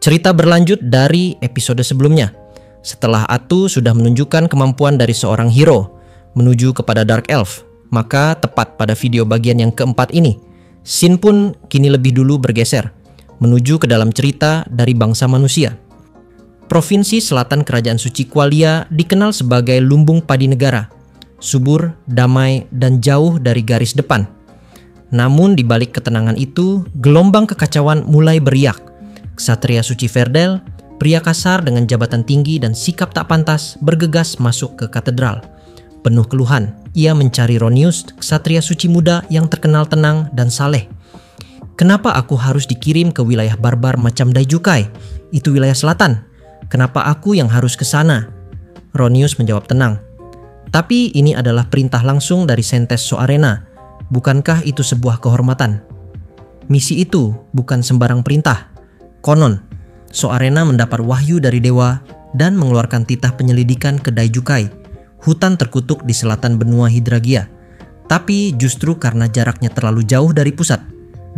Cerita berlanjut dari episode sebelumnya. Setelah Atu sudah menunjukkan kemampuan dari seorang hero menuju kepada Dark Elf, maka tepat pada video bagian yang keempat ini, scene pun kini lebih dulu bergeser menuju ke dalam cerita dari bangsa manusia. Provinsi Selatan Kerajaan Suci Qualia dikenal sebagai lumbung padi negara, subur, damai, dan jauh dari garis depan. Namun di balik ketenangan itu, gelombang kekacauan mulai beriak. Ksatria Suci Verdel, pria kasar dengan jabatan tinggi dan sikap tak pantas, bergegas masuk ke katedral. Penuh keluhan, ia mencari Ronius, ksatria suci muda yang terkenal tenang dan saleh. "Kenapa aku harus dikirim ke wilayah barbar macam Daijukai? Itu wilayah selatan. Kenapa aku yang harus ke sana?" Ronius menjawab tenang. "Tapi ini adalah perintah langsung dari Sentes Soarena. Bukankah itu sebuah kehormatan? Misi itu bukan sembarang perintah. Konon, Soarena mendapat wahyu dari dewa dan mengeluarkan titah penyelidikan ke Daijukai, hutan terkutuk di selatan benua Hydragia. Tapi justru karena jaraknya terlalu jauh dari pusat,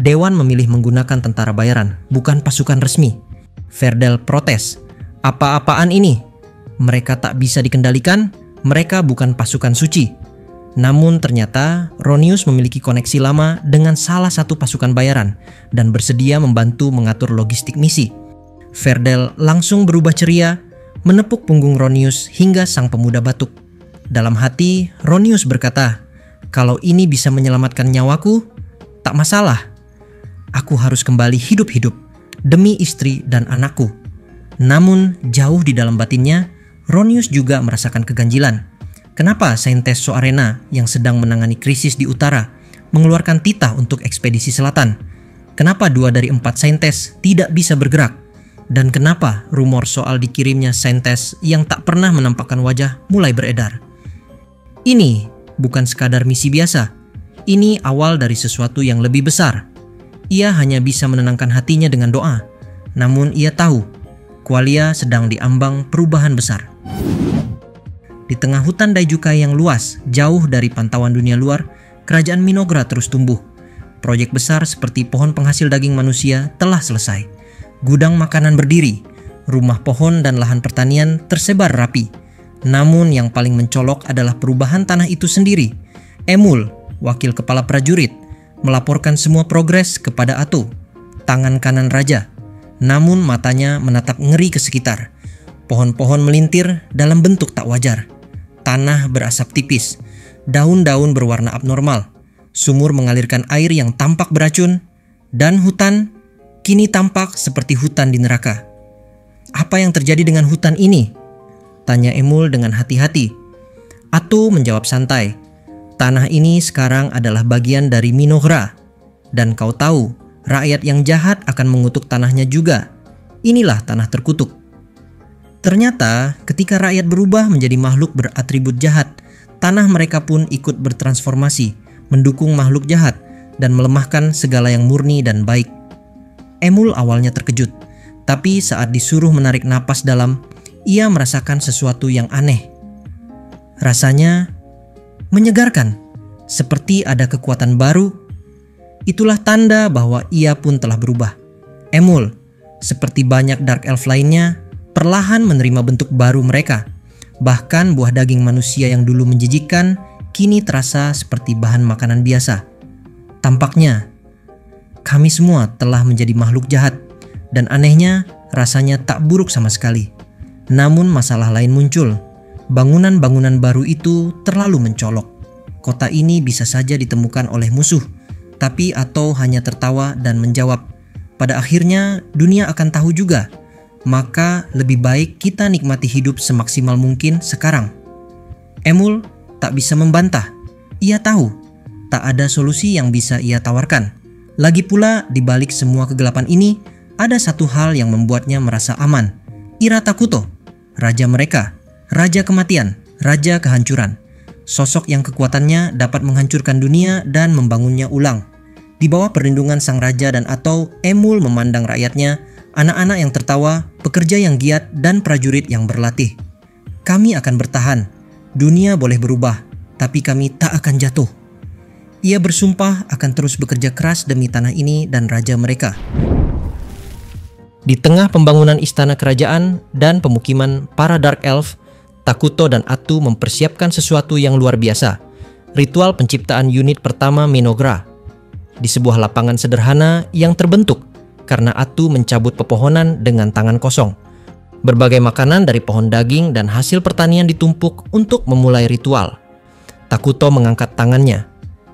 Dewan memilih menggunakan tentara bayaran, bukan pasukan resmi." Verdel protes. "Apa-apaan ini? Mereka tak bisa dikendalikan, mereka bukan pasukan suci." Namun ternyata Ronius memiliki koneksi lama dengan salah satu pasukan bayaran dan bersedia membantu mengatur logistik misi. Verdel langsung berubah ceria, menepuk punggung Ronius hingga sang pemuda batuk. Dalam hati, Ronius berkata, "Kalau ini bisa menyelamatkan nyawaku, tak masalah. Aku harus kembali hidup-hidup demi istri dan anakku." Namun jauh di dalam batinnya, Ronius juga merasakan keganjilan. Kenapa Sentes Soarena yang sedang menangani krisis di utara mengeluarkan titah untuk ekspedisi selatan? Kenapa 2 dari 4 Sentes tidak bisa bergerak? Dan kenapa rumor soal dikirimnya Sentes yang tak pernah menampakkan wajah mulai beredar? Ini bukan sekadar misi biasa. Ini awal dari sesuatu yang lebih besar. Ia hanya bisa menenangkan hatinya dengan doa. Namun ia tahu, Qualia sedang diambang perubahan besar. Di tengah hutan Daijukai yang luas, jauh dari pantauan dunia luar, kerajaan Minogra terus tumbuh. Proyek besar seperti pohon penghasil daging manusia telah selesai. Gudang makanan berdiri, rumah pohon dan lahan pertanian tersebar rapi. Namun yang paling mencolok adalah perubahan tanah itu sendiri. Emul, wakil kepala prajurit, melaporkan semua progres kepada Atu, tangan kanan raja. Namun matanya menatap ngeri ke sekitar. Pohon-pohon melintir dalam bentuk tak wajar. Tanah berasap tipis, daun-daun berwarna abnormal, sumur mengalirkan air yang tampak beracun, dan hutan kini tampak seperti hutan di neraka. "Apa yang terjadi dengan hutan ini?" tanya Emul dengan hati-hati. Atu menjawab santai, "Tanah ini sekarang adalah bagian dari Minogra, dan kau tahu, rakyat yang jahat akan mengutuk tanahnya juga. Inilah tanah terkutuk." Ternyata ketika rakyat berubah menjadi makhluk beratribut jahat, tanah mereka pun ikut bertransformasi, mendukung makhluk jahat dan melemahkan segala yang murni dan baik. Emul awalnya terkejut, tapi saat disuruh menarik napas dalam, ia merasakan sesuatu yang aneh. Rasanya menyegarkan, seperti ada kekuatan baru. Itulah tanda bahwa ia pun telah berubah. Emul, seperti banyak Dark Elf lainnya, perlahan menerima bentuk baru mereka. Bahkan buah daging manusia yang dulu menjijikkan kini terasa seperti bahan makanan biasa. Tampaknya kami semua telah menjadi makhluk jahat, dan anehnya rasanya tak buruk sama sekali. Namun masalah lain muncul. Bangunan-bangunan baru itu terlalu mencolok. Kota ini bisa saja ditemukan oleh musuh, tapi Atau hanya tertawa dan menjawab, "Pada akhirnya dunia akan tahu juga. Maka lebih baik kita nikmati hidup semaksimal mungkin sekarang." Emul tak bisa membantah. Ia tahu tak ada solusi yang bisa ia tawarkan. Lagi pula di balik semua kegelapan ini ada satu hal yang membuatnya merasa aman. Iratakuto, raja mereka, raja kematian, raja kehancuran. Sosok yang kekuatannya dapat menghancurkan dunia dan membangunnya ulang. Di bawah perlindungan sang raja dan Atau, Emul memandang rakyatnya, anak-anak yang tertawa, pekerja yang giat, dan prajurit yang berlatih. "Kami akan bertahan. Dunia boleh berubah, tapi kami tak akan jatuh." Ia bersumpah akan terus bekerja keras demi tanah ini dan raja mereka. Di tengah pembangunan istana kerajaan dan pemukiman para Dark Elf, Takuto dan Atu mempersiapkan sesuatu yang luar biasa, ritual penciptaan unit pertama Minogra. Di sebuah lapangan sederhana yang terbentuk karena Atu mencabut pepohonan dengan tangan kosong. Berbagai makanan dari pohon daging dan hasil pertanian ditumpuk untuk memulai ritual. Takuto mengangkat tangannya.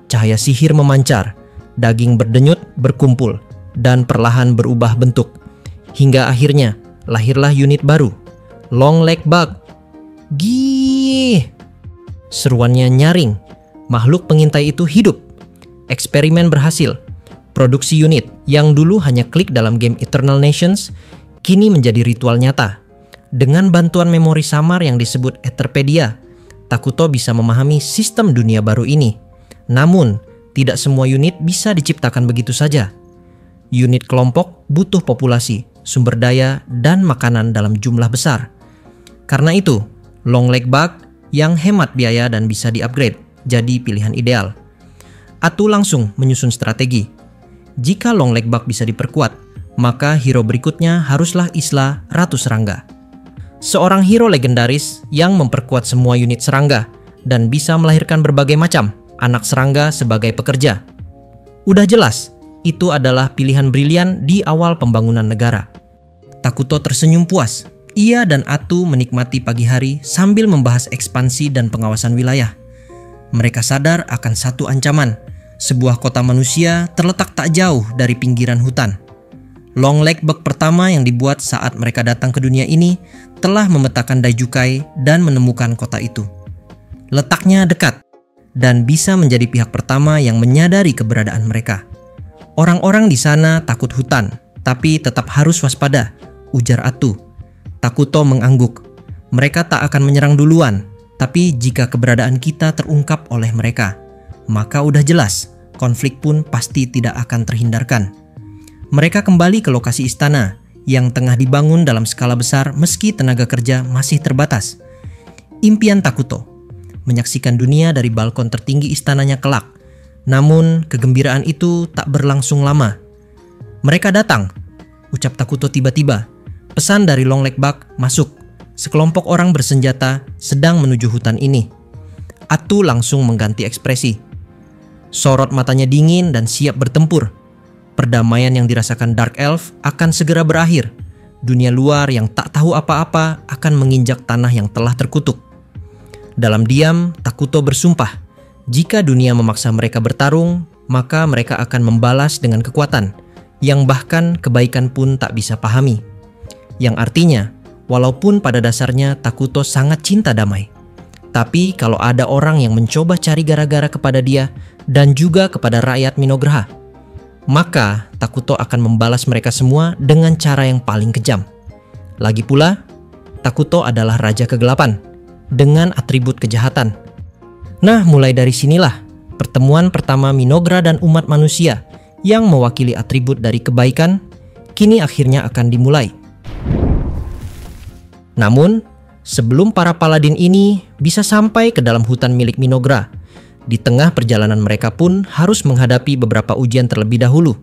Cahaya sihir memancar, daging berdenyut berkumpul, dan perlahan berubah bentuk. Hingga akhirnya lahirlah unit baru, Long Leg Bug. Gih! Seruannya nyaring. Makhluk pengintai itu hidup. Eksperimen berhasil. Produksi unit yang dulu hanya klik dalam game Eternal Nations, kini menjadi ritual nyata. Dengan bantuan memori samar yang disebut Etherpedia, Takuto bisa memahami sistem dunia baru ini. Namun, tidak semua unit bisa diciptakan begitu saja. Unit kelompok butuh populasi, sumber daya, dan makanan dalam jumlah besar. Karena itu, Long Leg Bug yang hemat biaya dan bisa di-upgrade jadi pilihan ideal. Atu langsung menyusun strategi. Jika Long Leg Bug bisa diperkuat, maka hero berikutnya haruslah Isla Ratu Serangga. Seorang hero legendaris yang memperkuat semua unit serangga dan bisa melahirkan berbagai macam anak serangga sebagai pekerja. Udah jelas, itu adalah pilihan brilian di awal pembangunan negara. Takuto tersenyum puas. Ia dan Atu menikmati pagi hari sambil membahas ekspansi dan pengawasan wilayah. Mereka sadar akan satu ancaman. Sebuah kota manusia terletak tak jauh dari pinggiran hutan. Long Leg Bug pertama yang dibuat saat mereka datang ke dunia ini telah memetakan Daijukai dan menemukan kota itu. Letaknya dekat dan bisa menjadi pihak pertama yang menyadari keberadaan mereka. Orang-orang di sana takut hutan, tapi tetap harus waspada, ujar Atu. Takuto mengangguk. Mereka tak akan menyerang duluan, tapi jika keberadaan kita terungkap oleh mereka, maka udah jelas, konflik pun pasti tidak akan terhindarkan. Mereka kembali ke lokasi istana yang tengah dibangun dalam skala besar meski tenaga kerja masih terbatas. Impian Takuto, menyaksikan dunia dari balkon tertinggi istananya kelak. Namun, kegembiraan itu tak berlangsung lama. Mereka datang, ucap Takuto tiba-tiba. Pesan dari Long Leg Bug masuk. Sekelompok orang bersenjata sedang menuju hutan ini. Atu langsung mengganti ekspresi. Sorot matanya dingin dan siap bertempur. Perdamaian yang dirasakan Dark Elf akan segera berakhir. Dunia luar yang tak tahu apa-apa akan menginjak tanah yang telah terkutuk. Dalam diam, Takuto bersumpah, jika dunia memaksa mereka bertarung, maka mereka akan membalas dengan kekuatan, yang bahkan kebaikan pun tak bisa pahami. Yang artinya, walaupun pada dasarnya Takuto sangat cinta damai, tapi kalau ada orang yang mencoba cari gara-gara kepada dia dan juga kepada rakyat Minograha, maka Takuto akan membalas mereka semua dengan cara yang paling kejam. Lagi pula, Takuto adalah Raja Kegelapan dengan atribut kejahatan. Nah, mulai dari sinilah pertemuan pertama Minogra dan umat manusia yang mewakili atribut dari kebaikan kini akhirnya akan dimulai. Namun, sebelum para paladin ini bisa sampai ke dalam hutan milik Minogra, di tengah perjalanan mereka pun harus menghadapi beberapa ujian terlebih dahulu.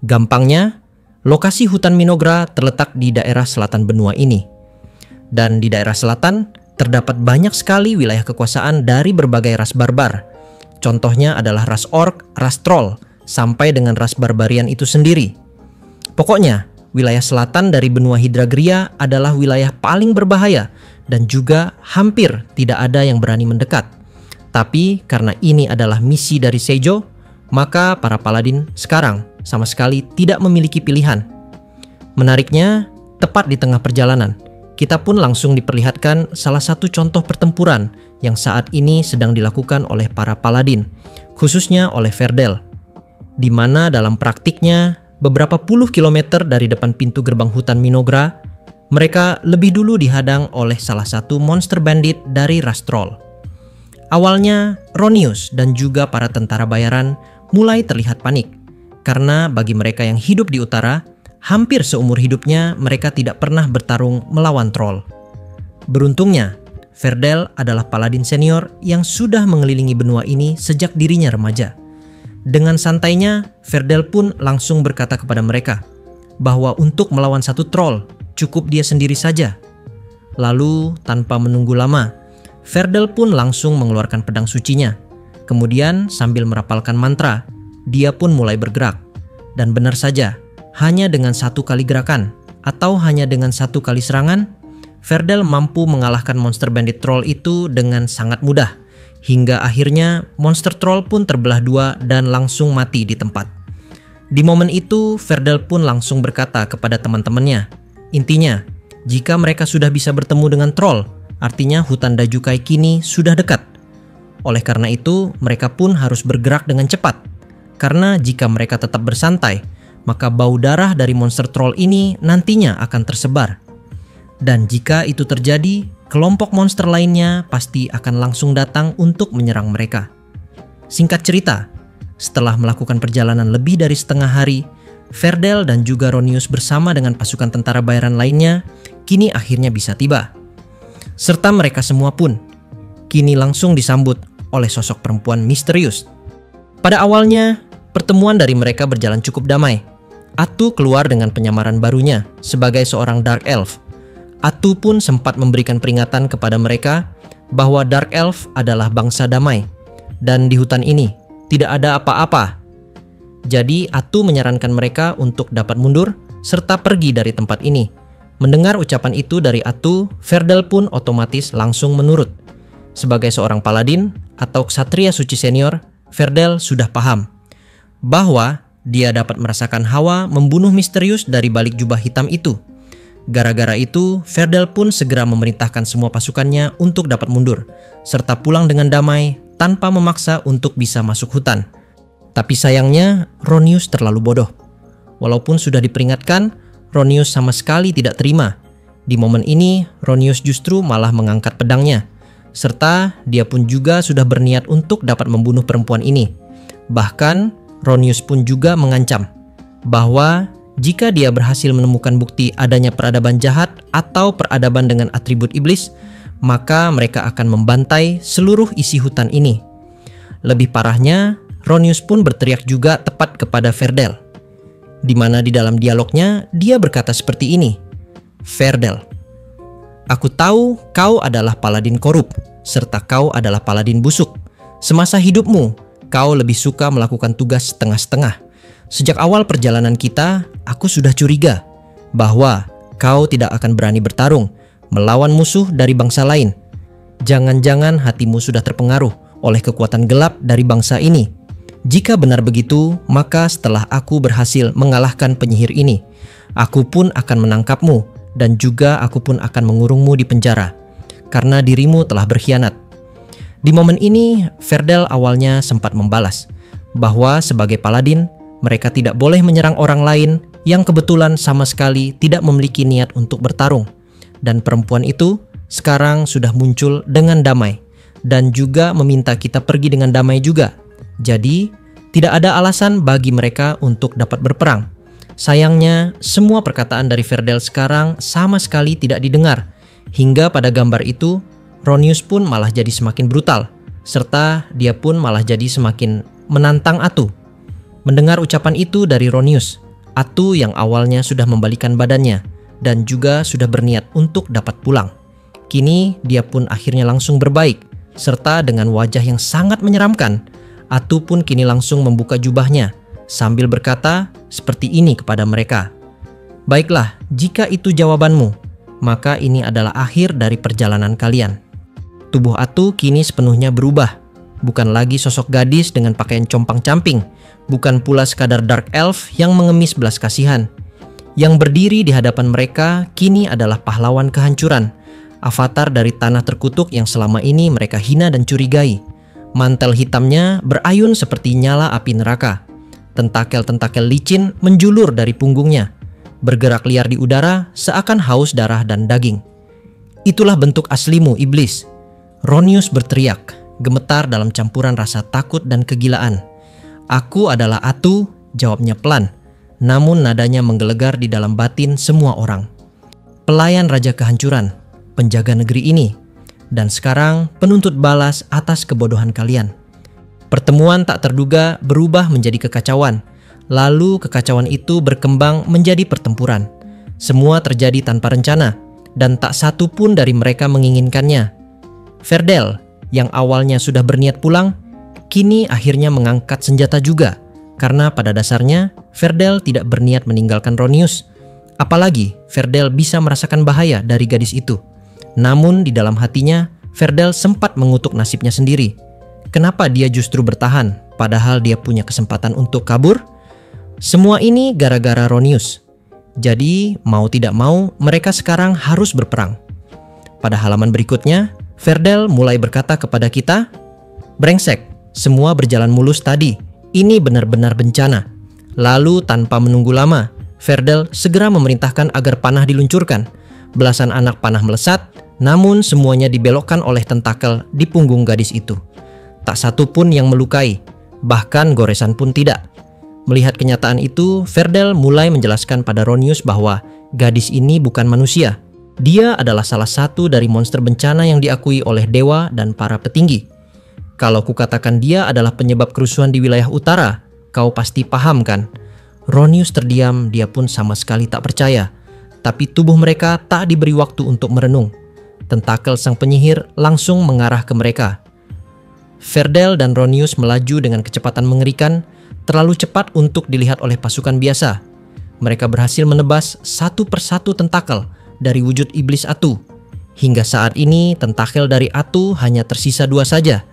Gampangnya, lokasi hutan Minogra terletak di daerah selatan benua ini. Dan di daerah selatan, terdapat banyak sekali wilayah kekuasaan dari berbagai ras barbar. Contohnya adalah ras orc, ras troll, sampai dengan ras barbarian itu sendiri. Pokoknya, wilayah selatan dari benua Hydragria adalah wilayah paling berbahaya dan juga hampir tidak ada yang berani mendekat. Tapi karena ini adalah misi dari Seijo, maka para paladin sekarang sama sekali tidak memiliki pilihan. Menariknya, tepat di tengah perjalanan, kita pun langsung diperlihatkan salah satu contoh pertempuran yang saat ini sedang dilakukan oleh para paladin, khususnya oleh Ferdel, di mana dalam praktiknya beberapa puluh kilometer dari depan pintu gerbang hutan Minogra, mereka lebih dulu dihadang oleh salah satu monster bandit dari ras troll. Awalnya, Ronius dan juga para tentara bayaran mulai terlihat panik, karena bagi mereka yang hidup di utara, hampir seumur hidupnya mereka tidak pernah bertarung melawan troll. Beruntungnya, Ferdel adalah paladin senior yang sudah mengelilingi benua ini sejak dirinya remaja. Dengan santainya, Ferdel pun langsung berkata kepada mereka, bahwa untuk melawan satu troll, cukup dia sendiri saja. Lalu, tanpa menunggu lama, Ferdel pun langsung mengeluarkan pedang sucinya. Kemudian, sambil merapalkan mantra, dia pun mulai bergerak. Dan benar saja, hanya dengan satu kali gerakan, atau hanya dengan satu kali serangan, Ferdel mampu mengalahkan monster bandit troll itu dengan sangat mudah. Hingga akhirnya monster troll pun terbelah dua dan langsung mati di tempat. Di momen itu, Ferdel pun langsung berkata kepada teman-temannya, intinya, jika mereka sudah bisa bertemu dengan troll, artinya hutan Dajukai kini sudah dekat. Oleh karena itu, mereka pun harus bergerak dengan cepat. Karena jika mereka tetap bersantai, maka bau darah dari monster troll ini nantinya akan tersebar. Dan jika itu terjadi, kelompok monster lainnya pasti akan langsung datang untuk menyerang mereka. Singkat cerita, setelah melakukan perjalanan lebih dari setengah hari, Ferdel dan juga Ronius bersama dengan pasukan tentara bayaran lainnya kini akhirnya bisa tiba. Serta mereka semua pun kini langsung disambut oleh sosok perempuan misterius. Pada awalnya, pertemuan dari mereka berjalan cukup damai. Atu keluar dengan penyamaran barunya sebagai seorang Dark Elf. Atu pun sempat memberikan peringatan kepada mereka bahwa Dark Elf adalah bangsa damai dan di hutan ini tidak ada apa-apa. Jadi Atu menyarankan mereka untuk dapat mundur serta pergi dari tempat ini. Mendengar ucapan itu dari Atu, Ferdel pun otomatis langsung menurut. Sebagai seorang paladin atau ksatria suci senior, Ferdel sudah paham bahwa dia dapat merasakan hawa membunuh misterius dari balik jubah hitam itu. Gara-gara itu, Ferdel pun segera memerintahkan semua pasukannya untuk dapat mundur, serta pulang dengan damai tanpa memaksa untuk bisa masuk hutan. Tapi sayangnya, Ronius terlalu bodoh. Walaupun sudah diperingatkan, Ronius sama sekali tidak terima. Di momen ini, Ronius justru malah mengangkat pedangnya, serta dia pun juga sudah berniat untuk dapat membunuh perempuan ini. Bahkan, Ronius pun juga mengancam bahwa jika dia berhasil menemukan bukti adanya peradaban jahat atau peradaban dengan atribut iblis, maka mereka akan membantai seluruh isi hutan ini. Lebih parahnya, Ronius pun berteriak juga tepat kepada Ferdel, di mana di dalam dialognya dia berkata seperti ini, "Ferdel, aku tahu kau adalah paladin korup, serta kau adalah paladin busuk. Semasa hidupmu, kau lebih suka melakukan tugas setengah-setengah. Sejak awal perjalanan kita, aku sudah curiga bahwa kau tidak akan berani bertarung melawan musuh dari bangsa lain. Jangan-jangan hatimu sudah terpengaruh oleh kekuatan gelap dari bangsa ini. Jika benar begitu, maka setelah aku berhasil mengalahkan penyihir ini, aku pun akan menangkapmu dan juga aku pun akan mengurungmu di penjara karena dirimu telah berkhianat." Di momen ini, Ferdel awalnya sempat membalas bahwa sebagai paladin, mereka tidak boleh menyerang orang lain yang kebetulan sama sekali tidak memiliki niat untuk bertarung. Dan perempuan itu sekarang sudah muncul dengan damai dan juga meminta kita pergi dengan damai juga. Jadi, tidak ada alasan bagi mereka untuk dapat berperang. Sayangnya, semua perkataan dari Ferdel sekarang sama sekali tidak didengar. Hingga pada gambar itu, Ronius pun malah jadi semakin brutal, serta dia pun malah jadi semakin menantang Atu. Mendengar ucapan itu dari Ronius, Atu yang awalnya sudah membalikkan badannya dan juga sudah berniat untuk dapat pulang. Kini dia pun akhirnya langsung berbaik, serta dengan wajah yang sangat menyeramkan, Atu pun kini langsung membuka jubahnya sambil berkata seperti ini kepada mereka, "Baiklah, jika itu jawabanmu, maka ini adalah akhir dari perjalanan kalian." Tubuh Atu kini sepenuhnya berubah. Bukan lagi sosok gadis dengan pakaian compang-camping. Bukan pula sekadar Dark Elf yang mengemis belas kasihan. Yang berdiri di hadapan mereka kini adalah pahlawan kehancuran. Avatar dari tanah terkutuk yang selama ini mereka hina dan curigai. Mantel hitamnya berayun seperti nyala api neraka. Tentakel-tentakel licin menjulur dari punggungnya. Bergerak liar di udara seakan haus darah dan daging. "Itulah bentuk aslimu, iblis." Ronius berteriak, gemetar dalam campuran rasa takut dan kegilaan. "Aku adalah Atu," jawabnya pelan, namun nadanya menggelegar di dalam batin semua orang. "Pelayan Raja Kehancuran, penjaga negeri ini, dan sekarang penuntut balas atas kebodohan kalian." Pertemuan tak terduga berubah menjadi kekacauan. Lalu kekacauan itu berkembang menjadi pertempuran. Semua terjadi tanpa rencana, dan tak satu pun dari mereka menginginkannya. Ferdel, yang awalnya sudah berniat pulang, kini akhirnya mengangkat senjata juga, karena pada dasarnya Ferdel tidak berniat meninggalkan Ronius. Apalagi Ferdel bisa merasakan bahaya dari gadis itu. Namun di dalam hatinya, Ferdel sempat mengutuk nasibnya sendiri. Kenapa dia justru bertahan, padahal dia punya kesempatan untuk kabur? Semua ini gara-gara Ronius. Jadi, mau tidak mau, mereka sekarang harus berperang. Pada halaman berikutnya, Ferdel mulai berkata kepada kita, "Brengsek, semua berjalan mulus tadi. Ini benar-benar bencana." Lalu tanpa menunggu lama, Ferdel segera memerintahkan agar panah diluncurkan. Belasan anak panah melesat, namun semuanya dibelokkan oleh tentakel di punggung gadis itu. Tak satu pun yang melukai, bahkan goresan pun tidak. Melihat kenyataan itu, Ferdel mulai menjelaskan pada Ronius bahwa gadis ini bukan manusia. Dia adalah salah satu dari monster bencana yang diakui oleh dewa dan para petinggi. Kalau kukatakan dia adalah penyebab kerusuhan di wilayah utara, kau pasti paham kan? Ronius terdiam, dia pun sama sekali tak percaya. Tapi tubuh mereka tak diberi waktu untuk merenung. Tentakel sang penyihir langsung mengarah ke mereka. Ferdel dan Ronius melaju dengan kecepatan mengerikan, terlalu cepat untuk dilihat oleh pasukan biasa. Mereka berhasil menebas satu persatu tentakel dari wujud iblis Atu. Hingga saat ini, tentakel dari Atu hanya tersisa 2 saja.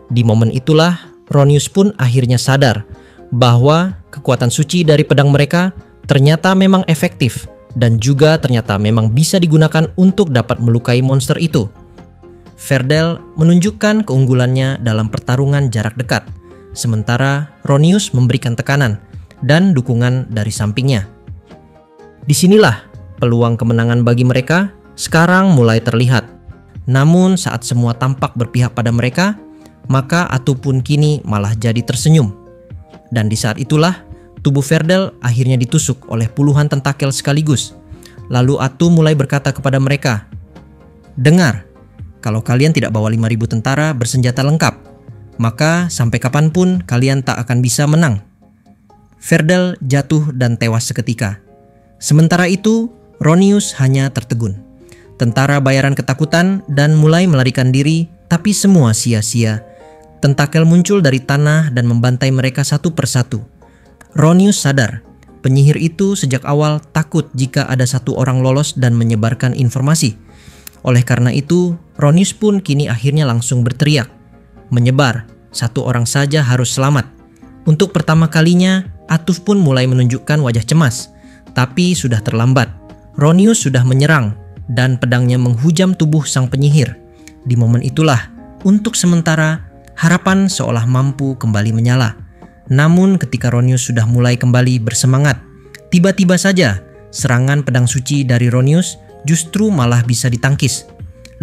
Di momen itulah, Ronius pun akhirnya sadar bahwa kekuatan suci dari pedang mereka ternyata memang efektif dan juga ternyata memang bisa digunakan untuk dapat melukai monster itu. Ferdel menunjukkan keunggulannya dalam pertarungan jarak dekat. Sementara Ronius memberikan tekanan dan dukungan dari sampingnya. Disinilah peluang kemenangan bagi mereka sekarang mulai terlihat. Namun saat semua tampak berpihak pada mereka, maka Atu pun kini malah jadi tersenyum. Dan di saat itulah tubuh Ferdel akhirnya ditusuk oleh puluhan tentakel sekaligus. Lalu Atu mulai berkata kepada mereka, "Dengar, kalau kalian tidak bawa 5.000 tentara bersenjata lengkap, maka sampai kapanpun kalian tak akan bisa menang." Ferdel jatuh dan tewas seketika. Sementara itu, Ronius hanya tertegun. Tentara bayaran ketakutan dan mulai melarikan diri, tapi semua sia-sia. Tentakel muncul dari tanah dan membantai mereka satu persatu. Ronius sadar, penyihir itu sejak awal takut jika ada satu orang lolos dan menyebarkan informasi. Oleh karena itu, Ronius pun kini akhirnya langsung berteriak, "Menyebar, satu orang saja harus selamat." Untuk pertama kalinya, Atuf pun mulai menunjukkan wajah cemas. Tapi sudah terlambat. Ronius sudah menyerang dan pedangnya menghujam tubuh sang penyihir. Di momen itulah, untuk sementara, harapan seolah mampu kembali menyala. Namun ketika Ronius sudah mulai kembali bersemangat, tiba-tiba saja serangan pedang suci dari Ronius justru malah bisa ditangkis.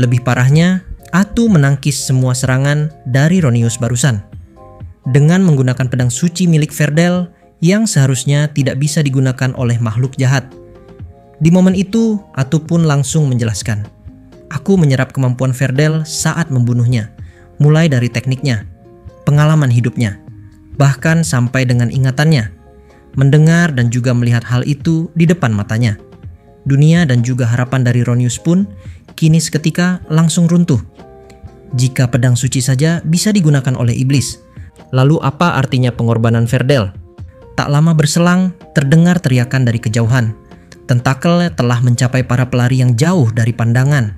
Lebih parahnya, Atu menangkis semua serangan dari Ronius barusan. Dengan menggunakan pedang suci milik Ferdel yang seharusnya tidak bisa digunakan oleh makhluk jahat. Di momen itu, Atu pun langsung menjelaskan, "Aku menyerap kemampuan Ferdel saat membunuhnya, mulai dari tekniknya, pengalaman hidupnya, bahkan sampai dengan ingatannya." Mendengar dan juga melihat hal itu di depan matanya, dunia dan juga harapan dari Ronius pun kini seketika langsung runtuh. Jika pedang suci saja bisa digunakan oleh iblis, lalu apa artinya pengorbanan Ferdel? Tak lama berselang, terdengar teriakan dari kejauhan. Tentakel telah mencapai para pelari yang jauh dari pandangan.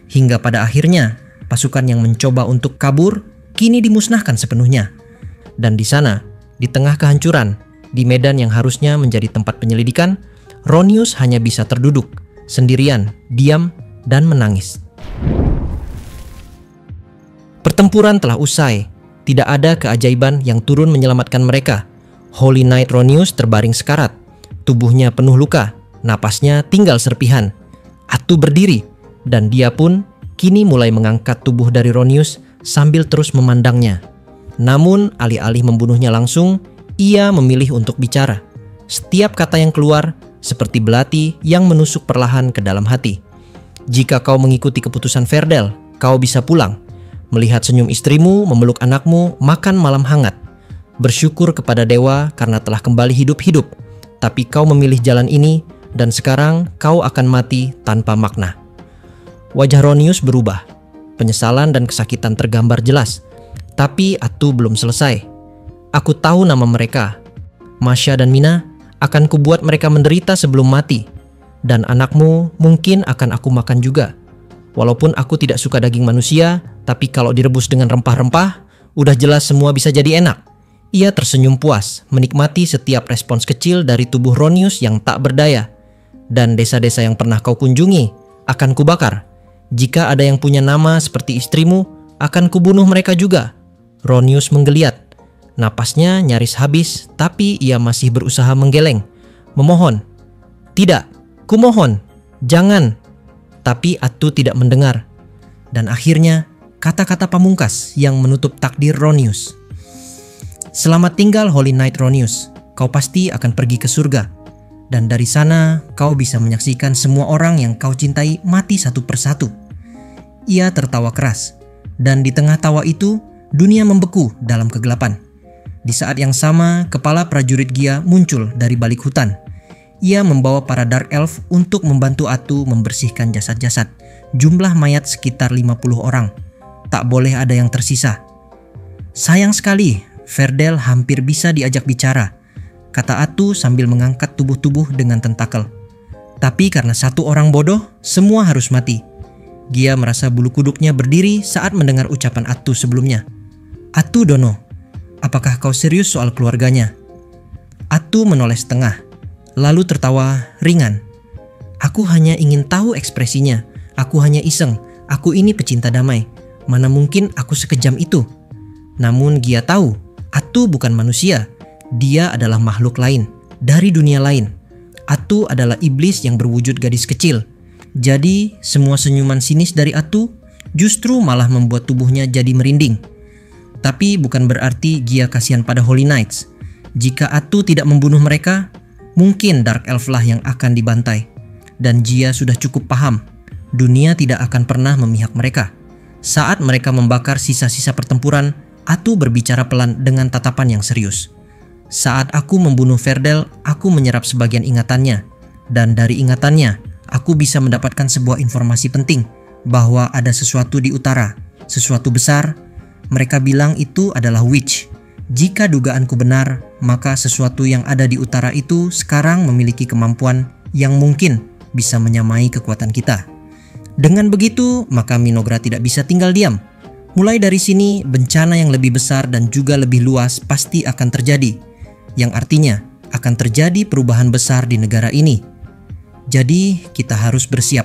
Hingga pada akhirnya, pasukan yang mencoba untuk kabur kini dimusnahkan sepenuhnya. Dan di sana, di tengah kehancuran, di medan yang harusnya menjadi tempat penyelidikan, Ronius hanya bisa terduduk, sendirian, diam, dan menangis. Pertempuran telah usai. Tidak ada keajaiban yang turun menyelamatkan mereka. Holy Knight Ronius terbaring sekarat. Tubuhnya penuh luka, napasnya tinggal serpihan. Atu berdiri, dan dia pun kini mulai mengangkat tubuh dari Ronius sambil terus memandangnya. Namun alih-alih membunuhnya langsung, ia memilih untuk bicara. Setiap kata yang keluar seperti belati yang menusuk perlahan ke dalam hati. "Jika kau mengikuti keputusan Ferdel, kau bisa pulang. Melihat senyum istrimu, memeluk anakmu, makan malam hangat. Bersyukur kepada dewa karena telah kembali hidup-hidup. Tapi kau memilih jalan ini dan sekarang kau akan mati tanpa makna." Wajah Ronius berubah. Penyesalan dan kesakitan tergambar jelas. Tapi Atu belum selesai. "Aku tahu nama mereka. Masha dan Mina, akan kubuat mereka menderita sebelum mati. Dan anakmu mungkin akan aku makan juga. Walaupun aku tidak suka daging manusia, tapi kalau direbus dengan rempah-rempah, udah jelas semua bisa jadi enak." Ia tersenyum puas, menikmati setiap respons kecil dari tubuh Ronius yang tak berdaya. "Dan desa-desa yang pernah kau kunjungi akan kubakar. Jika ada yang punya nama seperti istrimu, akan kubunuh mereka juga." Ronius menggeliat. Napasnya nyaris habis, tapi ia masih berusaha menggeleng, memohon, "Tidak, kumohon, jangan." Tapi Atu tidak mendengar. Dan akhirnya, kata-kata pamungkas yang menutup takdir Ronius. "Selamat tinggal Holy Knight Ronius. Kau pasti akan pergi ke surga. Dan dari sana, kau bisa menyaksikan semua orang yang kau cintai mati satu persatu." Ia tertawa keras. Dan di tengah tawa itu, dunia membeku dalam kegelapan. Di saat yang sama, kepala prajurit Gia muncul dari balik hutan. Ia membawa para Dark Elf untuk membantu Atu membersihkan jasad-jasad. Jumlah mayat sekitar 50 orang. Tak boleh ada yang tersisa. "Sayang sekali, Ferdel hampir bisa diajak bicara," kata Atu sambil mengangkat tubuh-tubuh dengan tentakel. "Tapi karena satu orang bodoh, semua harus mati." Gia merasa bulu kuduknya berdiri saat mendengar ucapan Atu sebelumnya. "Atu Dono, apakah kau serius soal keluarganya?" Atu menoleh setengah, lalu tertawa ringan. "Aku hanya ingin tahu ekspresinya. Aku hanya iseng. Aku ini pecinta damai. Mana mungkin aku sekejam itu." Namun Gia tahu, Atu bukan manusia. Dia adalah makhluk lain, dari dunia lain. Atu adalah iblis yang berwujud gadis kecil. Jadi semua senyuman sinis dari Atu justru malah membuat tubuhnya jadi merinding. Tapi bukan berarti Gia kasihan pada Holy Knights. Jika Atu tidak membunuh mereka, mungkin Dark Elf lah yang akan dibantai. Dan Gia sudah cukup paham, dunia tidak akan pernah memihak mereka. Saat mereka membakar sisa-sisa pertempuran, Atu berbicara pelan dengan tatapan yang serius. "Saat aku membunuh Ferdel, aku menyerap sebagian ingatannya. Dan dari ingatannya, aku bisa mendapatkan sebuah informasi penting bahwa ada sesuatu di utara, sesuatu besar. Mereka bilang itu adalah witch. Jika dugaanku benar, maka sesuatu yang ada di utara itu sekarang memiliki kemampuan yang mungkin bisa menyamai kekuatan kita. Dengan begitu, maka Minogra tidak bisa tinggal diam. Mulai dari sini, bencana yang lebih besar dan juga lebih luas pasti akan terjadi, yang artinya akan terjadi perubahan besar di negara ini. Jadi kita harus bersiap."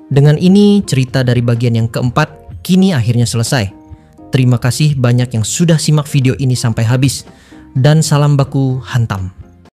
Dengan ini, cerita dari bagian yang keempat kini akhirnya selesai. Terima kasih banyak yang sudah simak video ini sampai habis. Dan salam baku hantam.